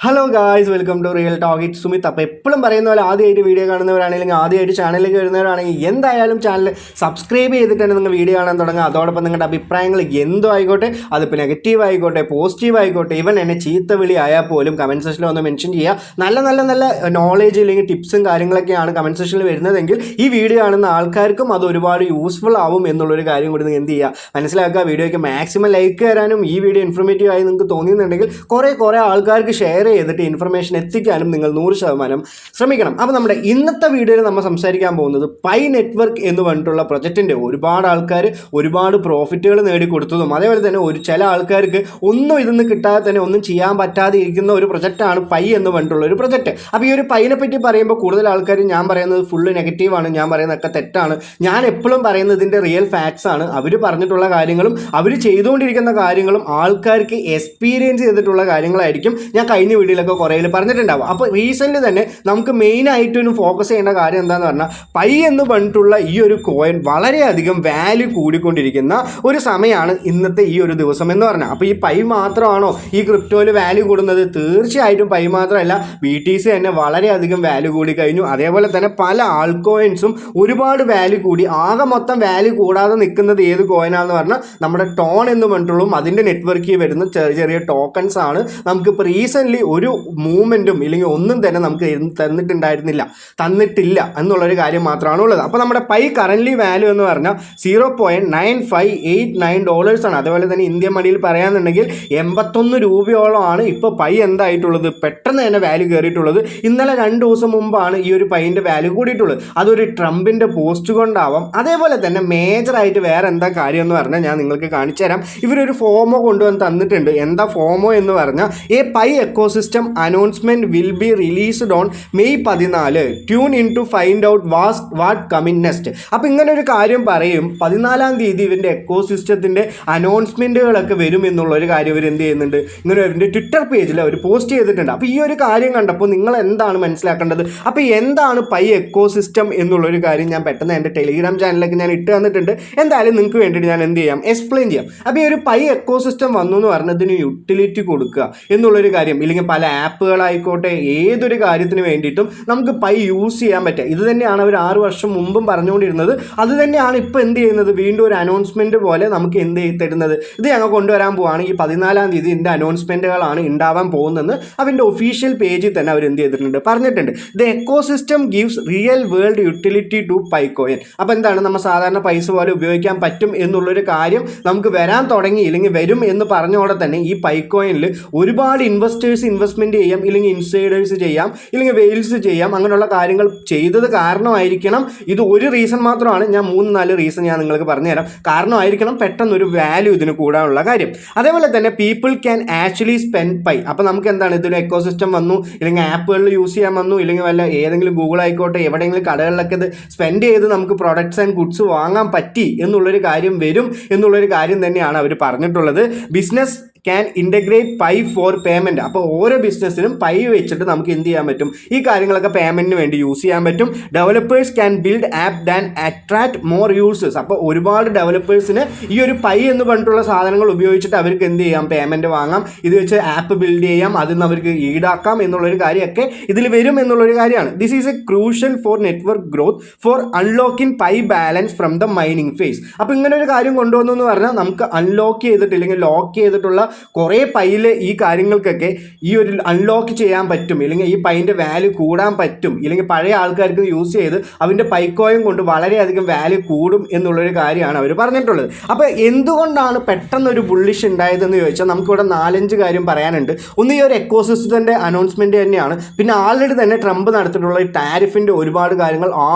Hello guys, welcome to real talk. It Sumith. അപ്പോൾ എപ്പോഴും പറയുന്ന പോലെ ആദ്യമായിട്ട് വീഡിയോ കാണുന്നവരാണെങ്കിൽ ആദ്യമായിട്ട് ചാനലിലേക്ക് വരുന്നവരാണെങ്കിൽ എന്തായാലും ചാനൽ സബ്സ്ക്രൈബ് ചെയ്തിട്ട് തന്നെ നിങ്ങൾ വീഡിയോ കാണാൻ തുടങ്ങുക. അതോടൊപ്പം നിങ്ങളുടെ അഭിപ്രായങ്ങൾ എന്തോ ആയിക്കോട്ടെ, അതിപ്പോൾ നെഗറ്റീവ് ആയിക്കോട്ടെ പോസിറ്റീവ് ആയിക്കോട്ടെ, ഇവൻ എന്നെ ചീത്ത വിളി ആയാൽ പോലും കമൻറ്റ് സെക്ഷനിൽ ഒന്ന് മെൻഷൻ ചെയ്യുക. നല്ല നോളേജ് അല്ലെങ്കിൽ ടിപ്സും കാര്യങ്ങളൊക്കെയാണ് കമൻറ്റ് സെക്ഷനിൽ വരുന്നതെങ്കിൽ ഈ വീഡിയോ കാണുന്ന ആൾക്കാർക്കും അത് ഒരുപാട് യൂസ്ഫുൾ ആവും എന്നുള്ളൊരു കാര്യം കൂടി നിങ്ങൾ എന്ത് ചെയ്യുക, മനസ്സിലാക്കുക. വീഡിയോയ്ക്ക് മാക്സിമം ലൈക്ക് തരാനും ഈ വീഡിയോ ഇൻഫോർമേറ്റീവ് ആയി നിങ്ങൾക്ക് തോന്നിയിട്ടുണ്ടെങ്കിൽ കുറേ ആൾക്കാർക്ക് ഷെയർ ചെയ്തിട്ട് ഇൻഫർമേഷൻ എത്തിക്കാനും നിങ്ങൾ 100% ശ്രമിക്കണം. അപ്പോൾ നമ്മുടെ ഇന്നത്തെ വീഡിയോയിൽ നമ്മൾ സംസാരിക്കാൻ പോകുന്നത് പൈ നെറ്റ്വർക്ക് എന്ന് പറഞ്ഞിട്ടുള്ള പ്രൊജക്റ്റിൻ്റെ ഒരുപാട് ആൾക്കാർ ഒരുപാട് പ്രോഫിറ്റുകൾ നേടിക്കൊടുത്തതും അതേപോലെ തന്നെ ചില ആൾക്കാർക്ക് ഒന്നും ഇതൊന്നും കിട്ടാതെ തന്നെ ഒന്നും ചെയ്യാൻ പറ്റാതെ ഇരിക്കുന്ന ഒരു പ്രൊജക്റ്റാണ് പൈ എന്ന് പറഞ്ഞിട്ടുള്ള ഒരു പ്രൊജക്റ്റ്. അപ്പോൾ ഈ ഒരു പൈനെ പറ്റി പറയുമ്പോൾ കൂടുതൽ ആൾക്കാർ ഞാൻ പറയുന്നത് ഫുള്ള് നെഗറ്റീവാണ്, ഞാൻ പറയുന്നതൊക്കെ തെറ്റാണ്. ഞാൻ എപ്പോഴും പറയുന്നതിൻ്റെ റിയൽ ഫാക്ട്സ് ആണ്. അവർ പറഞ്ഞിട്ടുള്ള കാര്യങ്ങളും അവർ ചെയ്തുകൊണ്ടിരിക്കുന്ന കാര്യങ്ങളും ആൾക്കാർക്ക് എക്സ്പീരിയൻസ് ചെയ്തിട്ടുള്ള കാര്യങ്ങളായിരിക്കും ഞാൻ കഴിഞ്ഞ വീഡിയോയിലൊക്കെ കുറേ പറഞ്ഞിട്ടുണ്ടാവും. അപ്പോൾ റീസെൻ്റ് തന്നെ നമുക്ക് മെയിനായിട്ടും ഫോക്കസ് ചെയ്യേണ്ട കാര്യം എന്താണെന്ന് പറഞ്ഞാൽ പൈ എന്ന് പറഞ്ഞിട്ടുള്ള ഈ ഒരു കോയിൻ വളരെയധികം വാല്യൂ കൂടിക്കൊണ്ടിരിക്കുന്ന ഒരു സമയമാണ് ഇന്നത്തെ ഈ ഒരു ദിവസം എന്ന് പറഞ്ഞാൽ. അപ്പോൾ ഈ പൈ മാത്രമാണോ ഈ ക്രിപ്റ്റോയിൽ വാല്യൂ കൂടുന്നത്? തീർച്ചയായിട്ടും പൈ മാത്രമല്ല, BTC തന്നെ വളരെയധികം വാല്യൂ കൂടി കഴിഞ്ഞു. അതേപോലെ തന്നെ പല ആൾ കോയിൻസും ഒരുപാട് വാല്യൂ കൂടി. ആകെ മൊത്തം വാല്യൂ കൂടാതെ നിൽക്കുന്നത് ഏത് കോയിനാണെന്ന് പറഞ്ഞാൽ നമ്മുടെ ടോൺ എന്ന് പറഞ്ഞിട്ടുള്ളൂ അതിൻ്റെ നെറ്റ്വർക്കിൽ വരുന്ന ചെറിയ ടോക്കൺസ് ആണ്. നമുക്കിപ്പോൾ റീസെൻ്റ്ലി ഒരു മൂവ്മെൻറ്റും ഇല്ലെങ്കിൽ ഒന്നും തന്നെ നമുക്ക് തന്നിട്ടില്ല എന്നുള്ളൊരു കാര്യം മാത്രമാണ് ഉള്ളത്. അപ്പോൾ നമ്മുടെ പൈ കറൻ്റ്ലി വാല്യൂ എന്ന് പറഞ്ഞാൽ $0.9589 ആണ്. അതേപോലെ തന്നെ ഇന്ത്യൻ മണിയിൽ പറയാന്നുണ്ടെങ്കിൽ 81 രൂപയോളമാണ് ഇപ്പോൾ പൈ എന്തായിട്ടുള്ളത്, പെട്ടെന്ന് തന്നെ വാല്യൂ കയറിയിട്ടുള്ളത്. ഇന്നലെ 2 ദിവസം മുമ്പാണ് ഈ ഒരു പൈൻ്റെ വാല്യൂ കൂടിയിട്ടുള്ളത്. അതൊരു ട്രംപിൻ്റെ പോസ്റ്റ് കൊണ്ടാവാം. അതേപോലെ തന്നെ മേജറായിട്ട് വേറെ എന്താ കാര്യം എന്ന് പറഞ്ഞാൽ ഞാൻ നിങ്ങൾക്ക് കാണിച്ചു തരാം. ഇവരൊരു ഫോമോ കൊണ്ടുവന്ന് തന്നിട്ടുണ്ട്. എന്താ ഫോമോ എന്ന് പറഞ്ഞാൽ a Pi ecosystem announcement will be released on May 14. Tune in to find out what coming next. അപ്പോൾ ഇങ്ങനെ ഒരു കാര്യം പറയും. 14-ാം തീയതി ഇവൻ്റെ എക്കോസിസ്റ്റത്തിൻ്റെ അനൗൺസ്മെൻറ്റുകളൊക്കെ വരും എന്നുള്ളൊരു കാര്യം ഇവർ എന്ത് ചെയ്യുന്നുണ്ട്, ഇങ്ങനെ അവരുടെ ട്വിറ്റർ പേജിൽ അവർ പോസ്റ്റ് ചെയ്തിട്ടുണ്ട്. അപ്പോൾ ഈ ഒരു കാര്യം കണ്ടപ്പോൾ നിങ്ങൾ എന്താണ് മനസ്സിലാക്കേണ്ടത്? അപ്പോൾ എന്താണ് പൈ എക്കോസിസ്റ്റം എന്നുള്ളൊരു കാര്യം ഞാൻ പെട്ടെന്ന് എൻ്റെ ടെലിഗ്രാം ചാനലിലേക്ക് ഞാൻ ഇട്ട് തന്നിട്ടുണ്ട്. എന്തായാലും നിങ്ങൾക്ക് വേണ്ടിയിട്ട് ഞാൻ എന്ത് ചെയ്യാം, എക്സ്പ്ലെയിൻ ചെയ്യാം. അപ്പോൾ ഈ ഒരു പൈ എക്കോസിസ്റ്റം വന്നു എന്ന് പറഞ്ഞതിന് യൂട്ടിലിറ്റി കൊടുക്കുക എന്നുള്ളൊരു കാര്യം, ഇല്ലെങ്കിൽ പല ആപ്പുകളായിക്കോട്ടെ ഏതൊരു കാര്യത്തിന് വേണ്ടിയിട്ടും നമുക്ക് പൈ യൂസ് ചെയ്യാൻ പറ്റുക. ഇത് തന്നെയാണ് അവർ 6 വർഷം മുമ്പും പറഞ്ഞുകൊണ്ടിരുന്നത്. അത് തന്നെയാണ് ഇപ്പോൾ എന്ത് ചെയ്യുന്നത്, വീണ്ടും ഒരു അനൗൺസ്മെൻറ്റ് പോലെ നമുക്ക് എന്ത് തരുന്നത്. ഇത് ഞങ്ങൾ കൊണ്ടുവരാൻ പോവുകയാണ്. ഈ 14-ാം തീയതി ഇതിൻ്റെ അനൗൺസ്മെൻറ്റുകളാണ് ഉണ്ടാവാൻ പോകുന്നതെന്ന് അവൻ്റെ ഒഫീഷ്യൽ പേജിൽ തന്നെ അവർ എന്ത് ചെയ്തിട്ടുണ്ട്, പറഞ്ഞിട്ടുണ്ട്. The ecosystem gives real world utility to Pi coin. അപ്പോൾ എന്താണ്, നമ്മൾ സാധാരണ പൈസ പോലെ ഉപയോഗിക്കാൻ പറ്റും എന്നുള്ളൊരു കാര്യം നമുക്ക് വരാൻ തുടങ്ങി, ഇല്ലെങ്കിൽ വരും എന്ന് പറഞ്ഞോടെ തന്നെ ഈ പൈ കോയിനിൽ ഒരുപാട് ഇൻവെസ്റ്റേഴ്സ് ഇൻവെസ്റ്റ്മെൻറ്റ് ചെയ്യാം, ഇല്ലെങ്കിൽ ഇൻസൈഡേഴ്സ് ചെയ്യാം, ഇല്ലെങ്കിൽ വെയിൽസ് ചെയ്യാം. അങ്ങനെയുള്ള കാര്യങ്ങൾ ചെയ്തത് കാരണമായിരിക്കണം. ഇത് ഒരു റീസൺ മാത്രമാണ്. ഞാൻ 3-4 റീസൺ ഞാൻ നിങ്ങൾക്ക് പറഞ്ഞുതരാം. കാരണമായിരിക്കണം പെട്ടെന്നൊരു വാല്യൂ ഇതിന് കൂടാനുള്ള കാര്യം. അതേപോലെ തന്നെ people can actually spend pi. അപ്പോൾ നമുക്ക് എന്താണ്, ഇതിന് എക്കോസിസ്റ്റം വന്നു, ഇല്ലെങ്കിൽ ആപ്പുകളിൽ യൂസ് ചെയ്യാൻ വന്നു, ഇല്ലെങ്കിൽ വല്ല ഏതെങ്കിലും ഗൂഗിൾ ആയിക്കോട്ടെ എവിടെയെങ്കിലും കടകളിലൊക്കെ ഇത് സ്പെൻഡ് ചെയ്ത് നമുക്ക് പ്രൊഡക്ട്സ് ആൻഡ് ഗുഡ്സ് വാങ്ങാൻ പറ്റി എന്നുള്ളൊരു കാര്യം വരും എന്നുള്ളൊരു കാര്യം തന്നെയാണ് അവർ പറഞ്ഞിട്ടുള്ളത്. Business can integrate pi for payment. അപ്പോൾ ഓരോ ബിസിനസ്സിനും പൈ വെച്ചിട്ട് നമുക്ക് എന്ത് ചെയ്യാൻ പറ്റും, ഈ കാര്യങ്ങളൊക്കെ പേയ്മെൻറ്റിന് വേണ്ടി യൂസ് ചെയ്യാൻ പറ്റും. Developers can build app than attract more users. അപ്പോൾ ഒരുപാട് ഡെവലപ്പേഴ്സിന് ഈ ഒരു പൈ എന്ന് പറഞ്ഞിട്ടുള്ള സാധനങ്ങൾ ഉപയോഗിച്ചിട്ട് അവർക്ക് എന്ത് ചെയ്യാം, പേയ്മെൻറ്റ് വാങ്ങാം, ഇത് വെച്ച് ആപ്പ് ബിൽഡ് ചെയ്യാം, അതിൽ നിന്ന് അവർക്ക് ഈടാക്കാം എന്നുള്ളൊരു കാര്യമൊക്കെ ഇതിൽ വരും എന്നുള്ളൊരു കാര്യമാണ്. This is a crucial for network growth for unlocking Pi balance from the mining phase. അപ്പോൾ ഇങ്ങനെ ഒരു കാര്യം കൊണ്ടുവന്നു എന്ന് പറഞ്ഞാൽ നമുക്ക് അൺലോക്ക് ചെയ്തിട്ട് ഇല്ലെങ്കിൽ ലോക്ക് ചെയ്തിട്ടുള്ള കുറേ പൈയില് ഈ കാര്യങ്ങൾക്കൊക്കെ ഈ ഒരു അൺലോക്ക് ചെയ്യാൻ പറ്റും, ഇല്ലെങ്കിൽ ഈ പൈൻ്റെ വാല്യൂ കൂടാൻ പറ്റും, ഇല്ലെങ്കിൽ പഴയ ആൾക്കാർക്ക് യൂസ് ചെയ്ത് അവൻ്റെ പൈക്കോയും കൊണ്ട് വളരെയധികം വാല്യൂ കൂടും എന്നുള്ളൊരു കാര്യമാണ് അവർ പറഞ്ഞിട്ടുള്ളത്. അപ്പോൾ എന്തുകൊണ്ടാണ് പെട്ടെന്നൊരു ബുള്ളിഷ് ഉണ്ടായതെന്ന് ചോദിച്ചാൽ നമുക്കിവിടെ 4-5 കാര്യം പറയാനുണ്ട്. ഒന്ന്, ഈ ഒരു എക്കോസിസ്റ്റത്തിൻ്റെ അനൗൺസ്മെൻറ്റ് തന്നെയാണ്. പിന്നെ ആൾറെഡി തന്നെ ട്രംപ് നടത്തിയിട്ടുള്ള ഈ ടാരിഫിൻ്റെ ഒരുപാട് കാര്യങ്ങൾ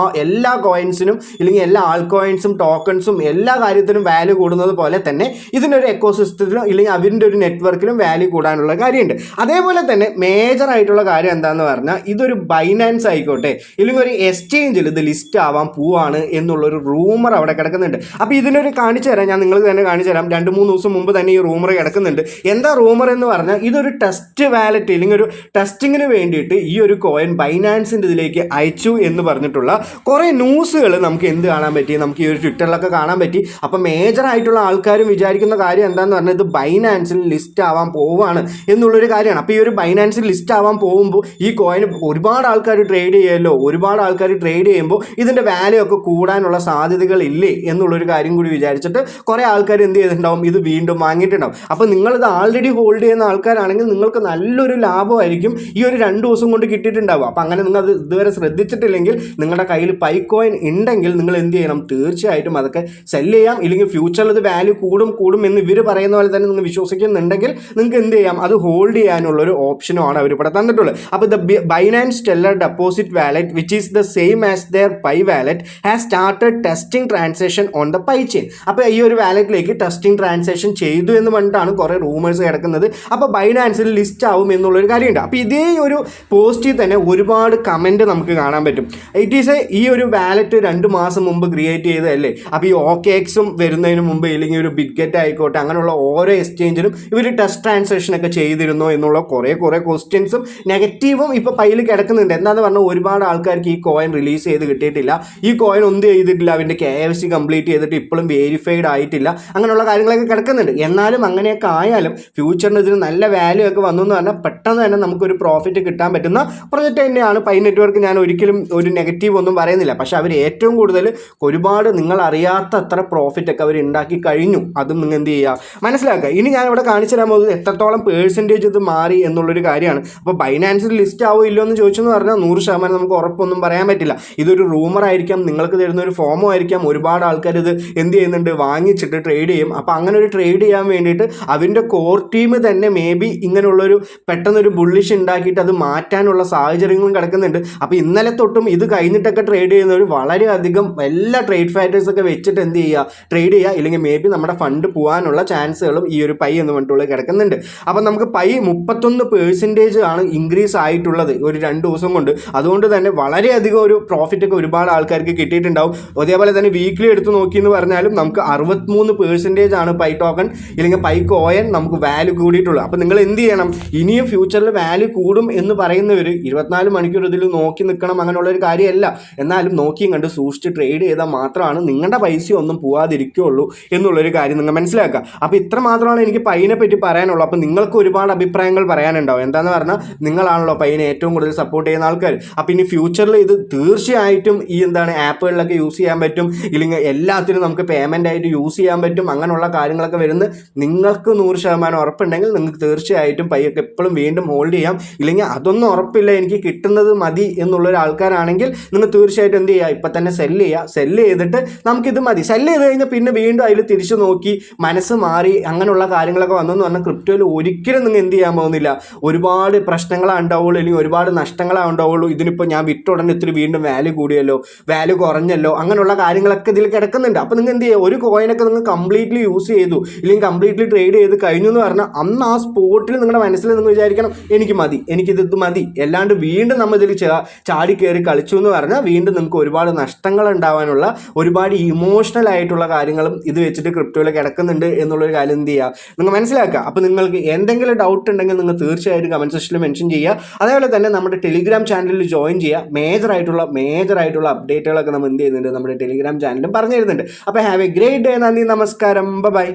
എല്ലാ കോയിൻസിനും ഇല്ലെങ്കിൽ എല്ലാ ആൾ കോയിൻസും ടോക്കൺസും എല്ലാ കാര്യത്തിനും വാല്യൂ കൂടുന്നത് പോലെ തന്നെ ഇതിനൊരു എക്കോസിസ്റ്റത്തിനും ഇല്ലെങ്കിൽ അവരുടെ ഒരു നെറ്റ്വർക്കിനും വാല്യൂ കൂടാനുള്ള കാര്യമുണ്ട്. അതേപോലെ തന്നെ മേജർ ആയിട്ടുള്ള കാര്യം എന്താണെന്ന് പറഞ്ഞാൽ ഇതൊരു ബൈനാൻസ് ആയിക്കോട്ടെ ഇല്ലെങ്കിൽ ഒരു എക്സ്ചേഞ്ചിൽ ഇത് ലിസ്റ്റ് ആവാൻ പോവാണ് എന്നുള്ളൊരു റൂമർ അവിടെ കിടക്കുന്നുണ്ട്. അപ്പോൾ ഇതിനൊരു കാണിച്ചു തരാം, ഞാൻ നിങ്ങൾക്ക് തന്നെ കാണിച്ചു തരാം. 2-3 ദിവസം മുമ്പ് തന്നെ ഈ റൂമർ കിടക്കുന്നുണ്ട്. എന്താ റൂമർ എന്ന് പറഞ്ഞാൽ ഇതൊരു ടെസ്റ്റ് വാലറ്റ് ഇല്ലെങ്കിൽ ഒരു ടെസ്റ്റിങ്ങിന് വേണ്ടിയിട്ട് ഈ ഒരു കോയിൻ ബൈനാൻസിൻ്റെ ഇതിലേക്ക് അയച്ചു എന്ന് പറഞ്ഞിട്ടുള്ള കുറേ ന്യൂസുകൾ നമുക്ക് എന്ത് കാണാൻ പറ്റി, നമുക്ക് ഈ ഒരു ട്വിറ്ററിലൊക്കെ കാണാൻ പറ്റി. അപ്പോൾ മേജർ ആയിട്ടുള്ള ആൾക്കാരും വിചാരിക്കുന്ന കാര്യം എന്താണെന്ന് പറഞ്ഞാൽ ഇത് ബൈനാൻസിൽ ലിസ്റ്റ് ആവാൻ പോവുകയാണ് എന്നുള്ളൊരു കാര്യമാണ്. അപ്പോൾ അപ്പോൾ ഈ ഒരു ബൈനാൻസിൽ ലിസ്റ്റ് ആവാൻ പോകുമ്പോൾ ഈ കോയിൻ ഒരുപാട് ആൾക്കാർ ട്രേഡ് ചെയ്യുമല്ലോ, ഒരുപാട് ആൾക്കാർ ട്രേഡ് ചെയ്യുമ്പോൾ ഇതിൻ്റെ വാല്യൂ ഒക്കെ കൂടാനുള്ള സാധ്യതകളില്ലേ എന്നുള്ളൊരു കാര്യം കൂടി വിചാരിച്ചിട്ട് കുറേ ആൾക്കാർ എന്ത് ചെയ്തിട്ടുണ്ടാവും, ഇത് വീണ്ടും വാങ്ങിയിട്ടുണ്ടാവും. അപ്പോൾ നിങ്ങളിത് ആൾറെഡി ഹോൾഡ് ചെയ്യുന്ന ആൾക്കാരാണെങ്കിൽ നിങ്ങൾക്ക് നല്ലൊരു ലാഭമായിരിക്കും ഈ ഒരു 2 ദിവസം കൊണ്ട് കിട്ടിയിട്ടുണ്ടാവും. അപ്പോൾ അങ്ങനെ നിങ്ങൾ അത് ഇതുവരെ ശ്രദ്ധിച്ചിട്ടില്ലെങ്കിൽ നിങ്ങളുടെ കയ്യിൽ പൈ കോയിൻ ഉണ്ടെങ്കിൽ നിങ്ങൾ എന്ത് ചെയ്യണം, തീർച്ചയായിട്ടും അതൊക്കെ സെല്ല് ചെയ്യാം. ഇല്ലെങ്കിൽ ഫ്യൂച്ചറിൽ ഇത് വാല്യൂ കൂടും എന്ന് ഇവർ പറയുന്ന പോലെ തന്നെ നിങ്ങൾ വിശ്വസിക്കുന്നുണ്ടെങ്കിൽ നിങ്ങൾക്ക് എന്ത് ചെയ്യാം, അത് ഹോൾഡ് ചെയ്യാനുള്ളൊരു ഓപ്ഷനുമാണ് അവർ ഇവിടെ തന്നിട്ടുള്ളത്. അപ്പോൾ the Binance teller deposit wallet which is the same as their Pi wallet has started testing transaction on the Pi chain. അപ്പോൾ ഈ ഒരു വാലറ്റിലേക്ക് ടെസ്റ്റിംഗ് ട്രാൻസാക്ഷൻ ചെയ്തു എന്ന് പറഞ്ഞിട്ടാണ് കുറേ റൂമേഴ്സ് കിടക്കുന്നത്. അപ്പോൾ ബൈനാൻസിൽ ലിസ്റ്റ് ആവും എന്നുള്ളൊരു കാര്യമുണ്ട്. അപ്പോൾ ഇതേ ഒരു പോസ്റ്റിൽ തന്നെ ഒരുപാട് കമൻറ്റ് നമുക്ക് കാണാൻ പറ്റും. ഇറ്റ് ഈസ് ഈ ഒരു വാലറ്റ് 2 മാസം മുമ്പ് ക്രിയേറ്റ് ചെയ്തതല്ലേ, അപ്പോൾ ഈ OKX വരുന്നതിന് മുമ്പ് ഇല്ലെങ്കിൽ ഒരു ബിറ്റ്ഗെറ്റ് ആയിക്കോട്ടെ അങ്ങനെയുള്ള ഓരോ എക്സ്ചേഞ്ചിനും ഇവർ ടെസ്റ്റ് ട്രാൻസാക്ഷൻ ഒക്കെ ചെയ്തിരുന്നോ എന്നുള്ള കുറേ ക്വസ്റ്റ്യൻസും നെഗറ്റീവും ഇപ്പോൾ പയ്യിൽ കിടക്കുന്നുണ്ട്. എന്താണെന്ന് പറഞ്ഞാൽ ഒരുപാട് ആൾക്കാർക്ക് ഈ കോയിൻ റിലീസ് ചെയ്ത് കിട്ടിയിട്ടില്ല, ഈ കോയിൻ ഒന്നും ചെയ്തിട്ടില്ല, അവൻ്റെ KYC കംപ്ലീറ്റ് ചെയ്തിട്ട് ഇപ്പോഴും വെരിഫൈഡ് ആയിട്ടില്ല, അങ്ങനെയുള്ള കാര്യങ്ങളൊക്കെ കിടക്കുന്നുണ്ട്. എന്നാലും അങ്ങനെയൊക്കെ ആയാലും ഫ്യൂച്ചറിന് ഇതിന് നല്ല വാല്യൂ ഒക്കെ വന്നു എന്ന് പറഞ്ഞാൽ പെട്ടെന്ന് തന്നെ നമുക്കൊരു പ്രോഫിറ്റ് കിട്ടാൻ പറ്റുന്ന പ്രൊജക്റ്റ് തന്നെയാണ് പൈ നെറ്റ്വർക്ക്. ഞാൻ ഒരിക്കലും ഒരു നെഗറ്റീവ് ഒന്നും പറയുന്നില്ല. പക്ഷേ അവർ ഏറ്റവും കൂടുതൽ ഒരുപാട് നിങ്ങൾ അറിയാത്ത അത്ര പ്രോഫിറ്റ് ഒക്കെ അവർ ഉണ്ടാക്കി കഴിഞ്ഞു. അതും നിങ്ങൾ എന്ത് ചെയ്യുക, മനസ്സിലാക്കുക. ഇനി ഞാൻ ഇവിടെ കാണിച്ചു തരാൻ പോകുന്നത് എത്രത്തോളം പേഴ്സൻറ്റേജ് ഇത് മാറി എന്നുള്ളൊരു കാര്യമാണ്. അപ്പോൾ ബൈനാൻസിൽ ലിസ്റ്റ് ആവോ ഇല്ലോ എന്ന് ചോദിച്ചെന്ന് പറഞ്ഞാൽ 100% നമുക്ക് ഉറപ്പൊന്നും പറയാൻ പറ്റില്ല. ഇതൊരു റൂമർ ആയിരിക്കാം, നിങ്ങൾക്ക് തരുന്ന ഒരു ഫോമോ ആയിരിക്കാം. ഒരുപാട് ആൾക്കാർ ഇത് എന്ത് ചെയ്യുന്നുണ്ട്, വാങ്ങിച്ചിട്ട് ട്രേഡ് ചെയ്യും. അപ്പോൾ അങ്ങനെ ഒരു ട്രേഡ് ചെയ്യാൻ വേണ്ടിയിട്ട് അവൻ്റെ കോർ ടീം തന്നെ മേ ബി ഇങ്ങനെയുള്ളൊരു പെട്ടെന്നൊരു ബുള്ളിഷ് ഉണ്ടാക്കിയിട്ട് അത് മാറ്റാനുള്ള സാഹചര്യങ്ങളും കിടക്കുന്നുണ്ട്. അപ്പോൾ ഇന്നലെ തൊട്ടും ഇത് കഴിഞ്ഞിട്ടൊക്കെ ട്രേഡ് ചെയ്യുന്നവർ വളരെയധികം എല്ലാ ട്രേഡ് ഫാക്ടേഴ്സൊക്കെ വെച്ചിട്ട് എന്ത് ചെയ്യുക, ട്രേഡ് ചെയ്യുക. ഇല്ലെങ്കിൽ മേ ബി നമ്മുടെ ഫണ്ട് പോകാനുള്ള ചാൻസുകളും ഈ ഒരു പൈ എന്ന് പറഞ്ഞിട്ടുള്ളത് കിടക്കുന്നുണ്ട്. അപ്പോൾ നമുക്ക് പൈ 31% ആണ് ഇൻക്രീസ് ആയിട്ടുള്ളത് ഒരു 2 ദിവസം കൊണ്ട്. അതുകൊണ്ട് തന്നെ വളരെയധികം ഒരു പ്രോഫിറ്റ് ഒക്കെ ഒരുപാട് ആൾക്കാർക്ക് കിട്ടിയിട്ടുണ്ടാവും. അതേപോലെ തന്നെ വീക്ക്ലി എടുത്ത് നോക്കി എന്ന് പറഞ്ഞാലും നമുക്ക് 63% ആണ് പൈ ടോക്കൺ ഇല്ലെങ്കിൽ പൈ കോയിൻ നമുക്ക് വാല്യൂ കൂടിയിട്ടുള്ളത്. അപ്പോൾ നിങ്ങൾ എന്ത് ചെയ്യണം, ഇനിയും ഫ്യൂച്ചറിൽ വാല്യൂ കൂടും എന്ന് പറയുന്നവർ 24 മണിക്കൂർ ഇതിൽ നോക്കി നിൽക്കണം അങ്ങനെയുള്ളൊരു കാര്യമല്ല. എന്നാലും നോക്കിയും കണ്ട് സൂക്ഷിച്ച് ട്രേഡ് ചെയ്താൽ മാത്രമാണ് നിങ്ങളുടെ പൈസ ഒന്നും പോകാതിരിക്കുകയുള്ളൂ എന്നുള്ളൊരു കാര്യം നിങ്ങൾ മനസ്സിലാക്കുക. അപ്പോൾ ഇത്ര മാത്രമാണ് എനിക്ക് പൈനെ പറ്റി പറയാനുള്ളൂ. അപ്പോൾ നിങ്ങൾക്ക് ഒരുപാട് അഭിപ്രായങ്ങൾ പറയാനുണ്ടാവും. എന്താണെന്ന് പറഞ്ഞാൽ നിങ്ങളാണല്ലോ പൈനെ ഏറ്റവും കൂടുതൽ സപ്പോർട്ട് ചെയ്യുന്ന ആൾക്കാർ. അപ്പോൾ ഇനി ഫ്യൂച്ചറിൽ ഇത് തീർച്ചയായിട്ടും ഈ ആപ്പുകളിലൊക്കെ യൂസ് ചെയ്യാൻ പറ്റും, ഇല്ലെങ്കിൽ എല്ലാത്തിനും നമുക്ക് പേയ്മെൻ്റ് ആയിട്ട് യൂസ് ചെയ്യാൻ പറ്റും. അങ്ങനെയുള്ള കാര്യങ്ങളൊക്കെ വരുന്നത് നിങ്ങൾക്ക് 100% ഉറപ്പുണ്ടെങ്കിൽ നിങ്ങൾക്ക് തീർച്ചയായിട്ടും പൈയൊക്കെ എപ്പോഴും വീണ്ടും ഹോൾഡ് ചെയ്യാം. ഇല്ലെങ്കിൽ അതൊന്നും ഉറപ്പില്ല, എനിക്ക് കിട്ടുന്നത് മതി എന്നുള്ളൊരു ആൾക്കാരാണെങ്കിൽ നിങ്ങൾ തീർച്ചയായിട്ടും എന്ത് ചെയ്യുക, ഇപ്പം തന്നെ സെല്ല് ചെയ്തിട്ട് നമുക്കിത് മതി. സെല്ല് ചെയ്ത് കഴിഞ്ഞാൽ പിന്നെ വീണ്ടും അതിൽ തിരിച്ചു നോക്കി മനസ്സ് മാറി അങ്ങനെയുള്ള കാര്യങ്ങളൊക്കെ വന്നെന്ന് പറഞ്ഞാൽ ക്രിപ്റ്റോയിൽ ഒരിക്കലും നിങ്ങൾ എന്ത് ചെയ്യാൻ പോകുന്നില്ല, ഒരുപാട് പ്രശ്നങ്ങളാണ് ഉണ്ടാവുള്ളൂ, അല്ലെങ്കിൽ ഒരുപാട് നഷ്ടങ്ങളാണ് ഉണ്ടാവുള്ളൂ. ഇതിനിപ്പോൾ ഞാൻ വിട്ട ഉടനെ ഇത്തിരി വീണ്ടും വാല്യൂ കൂടിയല്ലോ, വാല്യൂ കുറഞ്ഞല്ലോ, അങ്ങനെയുള്ള കാര്യങ്ങളൊക്കെ ഇതിൽ കിടക്കുന്നുണ്ട്. അപ്പോൾ നിങ്ങൾ എന്ത് ചെയ്യുക, ഒരു കോയിനൊക്കെ നിങ്ങൾ കംപ്ലീറ്റ്ലി യൂസ് ചെയ്തു ഇല്ലെങ്കിൽ കംപ്ലീറ്റ്ലി ട്രേഡ് ചെയ്ത് കഴിഞ്ഞു എന്ന് പറഞ്ഞാൽ അന്ന് ആ സ്പോട്ടിൽ നിങ്ങളുടെ മനസ്സിൽ നിങ്ങൾ വിചാരിക്കണം എനിക്ക് മതി, എനിക്കിത് മതി. അല്ലാണ്ട് വീണ്ടും നമ്മൾ ഇതിൽ ചാടി കയറി കളിച്ചു എന്ന് പറഞ്ഞാൽ വീണ്ടും നിങ്ങൾക്ക് ഒരുപാട് നഷ്ടങ്ങൾ ഉണ്ടാവാനുള്ള ഒരുപാട് ഇമോഷണൽ ആയിട്ടുള്ള കാര്യങ്ങളും ഇത് വെച്ചിട്ട് ക്രിപ്റ്റോയിൽ കിടക്കുന്നുണ്ട് എന്നുള്ളൊരു കാര്യം എന്ത് ചെയ്യുക, നിങ്ങൾ മനസ്സിലാക്കുക. അപ്പോൾ നിങ്ങൾക്ക് എന്തെങ്കിലും ഡൗട്ട് ഉണ്ടെങ്കിൽ നിങ്ങൾ തീർച്ചയായിട്ടും കമൻറ്റ് സെക്ഷനിൽ മെൻഷൻ ചെയ്യുക. അതേപോലെ തന്നെ നമ്മുടെ ടെലിഗ്രാം ചാനലിൽ ജോയിൻ ചെയ്യുക. മേജറായിട്ടുള്ള അപ്ഡേറ്റുകളൊക്കെ നമ്മൾ എന്ത് ചെയ്യുന്നുണ്ട്, നമ്മുടെ ടെലിഗ്രാം ചാനലും പറഞ്ഞു തരുന്നുണ്ട്. അപ്പോൾ ഹാവ് എ ഗ്രേറ്റ് ഡേ. നന്ദി, നമസ്കാരം, ബൈ.